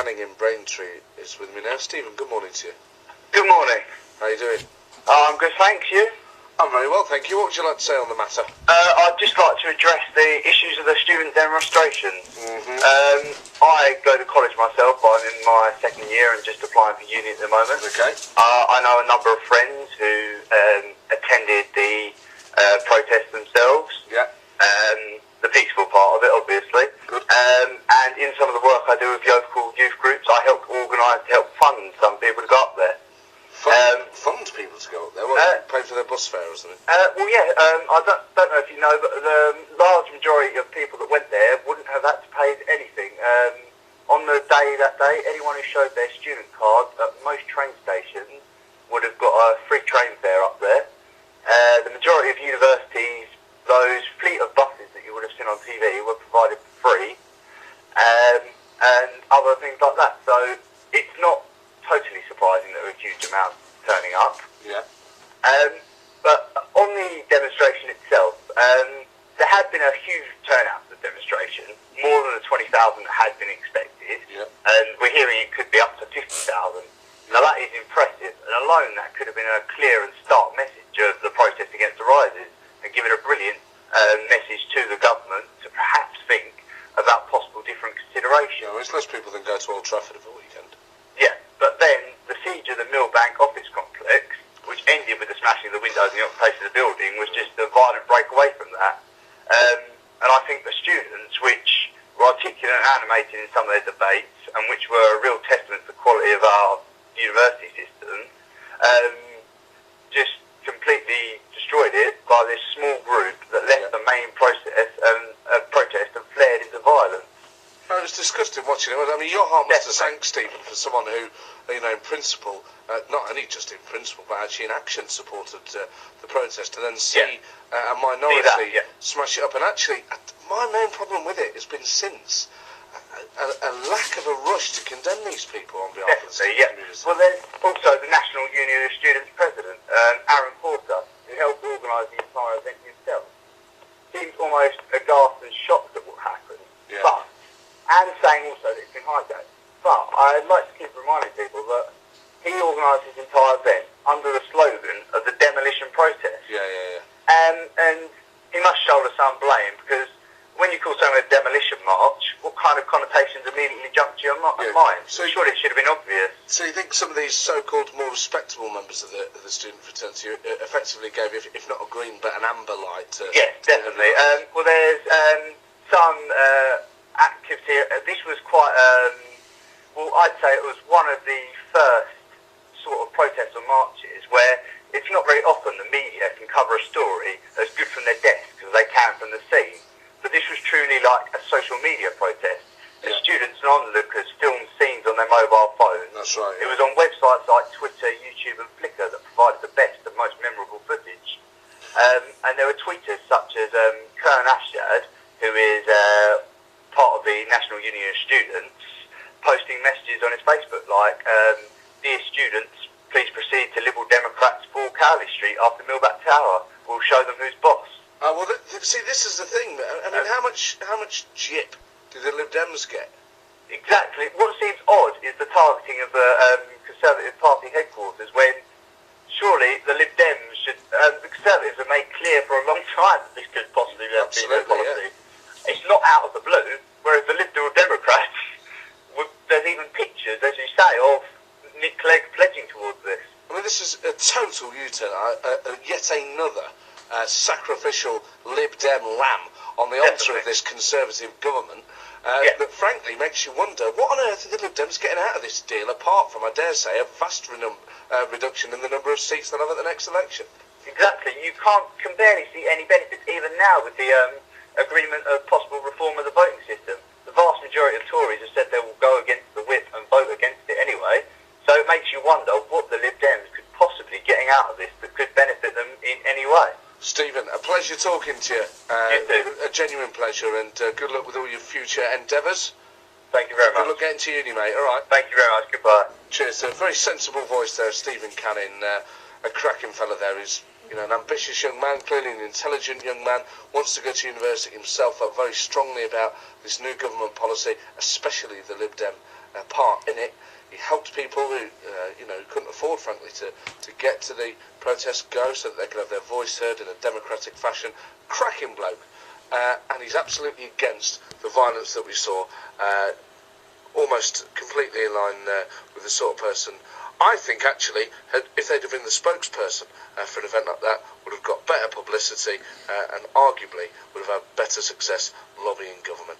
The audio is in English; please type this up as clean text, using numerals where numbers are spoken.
Canning in Braintree is with me now. Stephen, good morning to you. Good morning. How are you doing? I'm good, thanks. You? I'm very well, thank you. What would you like to say on the matter? I'd just like to address the issues of the student demonstrations. I go to college myself. I'm in my second year and just applying for uni at the moment. Okay. I know a number of friends who attended the protest themselves. Yeah. The peaceful part of it, obviously. Good. And in some of the work I do with local youth groups, I help organise, help fund some people to go up there. Fund people to go up there? What, pay for their bus fare or something? I don't know if you know, but the large majority of people that went there wouldn't have had to pay anything. On the that day, anyone who showed their student card at most train stations would have got a free train fare up there. The majority of universities, those fleet of buses that you would have seen on TV, were provided for free, and other things like that. So it's not totally surprising that there were huge amounts turning up. Yeah. But on the demonstration itself, there had been a huge turnout for the demonstration, more than the 20,000 that had been expected, and we're hearing it could be up to 50,000. Now that is impressive, and alone that could have been a clear and stark message of the protest against the rises, and given a brilliant message to the government to perhaps think about possible different consideration. Yeah, well, it's less people than go to Old Trafford for a weekend. Yeah, but then the siege of the Millbank office complex, which ended with the smashing of the windows in the occupation of the building, was just a violent break away from that. And I think the students, which were articulate and animated in some of their debates, and which were a real testament to the quality of our university system, just completely destroyed it by this small group that left the main protest and flared into violence. It was disgusting watching it. I mean, your heart must have sank, Stephen, for someone who, in principle, not only just in principle, but actually in action supported the protest, to then see a minority smash it up. And actually, my main problem with it has been since a lack of a rush to condemn these people on behalf of the community. Well, there's also the National Union of Students President, Matt Forde, who helped organise the entire event himself. Seems almost aghast and shocked at what happened. Yeah. And saying also that it's been hijacked. But I'd like to keep reminding people that he organised his entire event under the slogan of the demolition protest. And he must shoulder some blame, because when you call something a demolition march, what kind of connotations immediately jump to your mind? So surely it should have been obvious. So you think some of these so-called more respectable members of the student fraternity effectively gave, if not a green, but an amber light? Yes, definitely. Well, there's some activity. This was quite, I'd say it was one of the first sort of protests or marches where it's not very often the media can cover a story as good from their desk as they can from the scene. But this was truly like a social media protest. The students and onlookers filmed scenes on their mobile phones. That's right. It was on websites like Twitter, YouTube and Flickr that provided the best and most memorable footage. And there were tweeters such as Kern Ashad, who is part of the National Union of Students, posting messages on his Facebook like, "Dear students, please proceed to Liberal Democrats for Cowley Street after Millbank Tower. We'll show them who's boss." Well, see, this is the thing. I mean, how much jip do the Lib Dems get? Exactly. What seems odd is the targeting of the Conservative Party headquarters, when surely the Lib Dems should, the Conservatives have made clear for a long time that this could possibly be their policy. Yeah. It's not out of the blue, whereas the Liberal Democrats, there's even pictures, as you say, of Nick Clegg pledging towards this. I mean, this is a total U-turn, yet another sacrificial Lib Dem lamb on the altar of this Conservative government that frankly makes you wonder, what on earth are the Lib Dems getting out of this deal, apart from, I dare say, a vast reduction in the number of seats they'll have at the next election? Exactly. You can barely see any benefits even now with the agreement of possible reform of the voting system. The vast majority of Tories have said they will go against the whip and vote against it anyway. So it makes you wonder what the Lib Dems could possibly getting out of this that could benefit them in any way. Stephen, a pleasure talking to you. You too. A genuine pleasure, and good luck with all your future endeavours. Thank you very much. Good luck getting to uni, mate. All right. Thank you very much. Goodbye. Cheers. A very sensible voice there, Stephen Canning, a cracking fella there. He's an ambitious young man, clearly an intelligent young man, wants to go to university himself, felt very strongly about this new government policy, especially the Lib Dem part in it. He helped people who, couldn't afford, frankly, to get to the protest go so that they could have their voice heard in a democratic fashion. Cracking bloke. And he's absolutely against the violence that we saw, almost completely in line with the sort of person I think, actually, if they'd have been the spokesperson for an event like that, would have got better publicity and arguably would have had better success lobbying government.